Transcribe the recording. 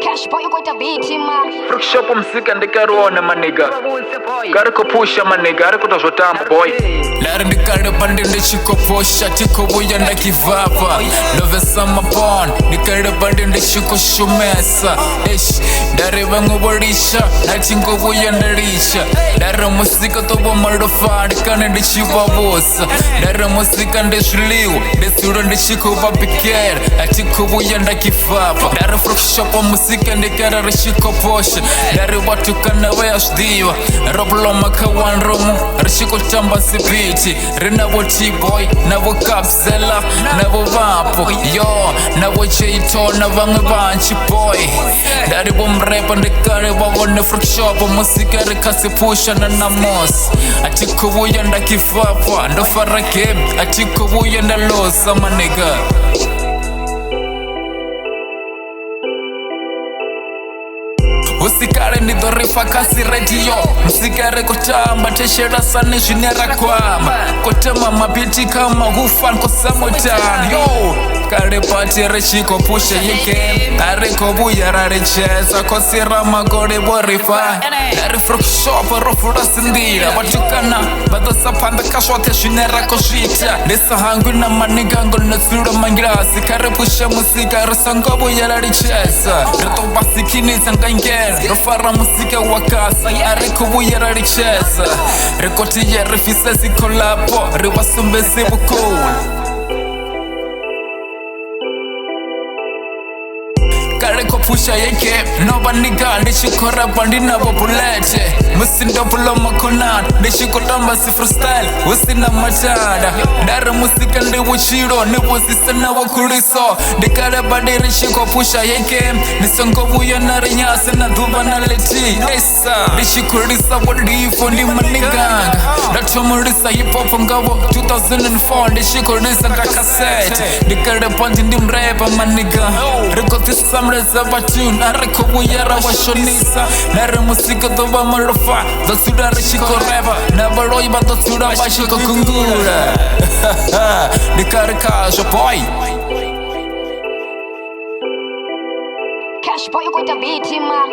Cash boy, you got a beat him, man. Fruit shop Muzika ndikaruona maniga kariko pusha maniga ariko tozotamba boy Lari ndikare bandi ndishikoposha tikobuya ndakivapa Love sama bond ndikare bandi ndishikoshumesa ndareba nguborisha nati ngobuya ndarisha Ndara Muzika tobo marofa ndikane ndishibabosa Ndara Muzika ndishiliwa ndisura ndishikobabikera ati kobuya ndakivapa Ndara fruit shop Muzika ndikare rishikoposha Ndari watukana weyashdiwa Roblo makawan romu rishikotamba sibiti Rinabo T-boy nabo kapsela nabo vapo Yo nabo cheito nabamwe banchi boy Ndari bomrepa ndikare wabone fruit shop Muzika rikasipusha na namos Ati kubuya ndakivapa ndofara game Ati kubuya ndalosa maniga Usikare ndidhorifa kasi radio Muzika kutamba teshera sane jvinera kwama Kotema mabiti kama hufan kosamotan Yo Kare pati rechiko pusha yike Ariko buya rarechesa Kosira magore borifa Nari fruit shop rofura sindira Batukana Badasa panda kashwate jvinera koshita Nisa hangu na manigango nesura mangirasi Kare pusha Muzika risango buya rarechesa Rito basikini zangangera Rofara Muzika wakasa Ariko buya rarechesa Rikoti ya rifisesi kolapo Riwasumbesi bukul Kariko pusha yeke Noba niga nishikora bandi nabo bulete Musindo bulo makonan Nishikotamba si freestyle Usina machada Ndara Muzika ndi wuchiro Niwuzisa na wakuriso Ndikare bandi nishiko pusha yeke Nisongo buya narinyasa na dhuba na leti Esa Nishikurisa wadifo ndi maniganga Natumurisa hip hop ngabo 2004 Nishikurisa kakasete Ndikare bandi ndi mrepa maniga Riko tisamreza batun Ariko buya rawashonisa Nare Muzika doba marofa Zasura rishiko reba Nabaroi badasura bashiko kungura Ndikare kasho boy Cash boy, you got a beat him, man.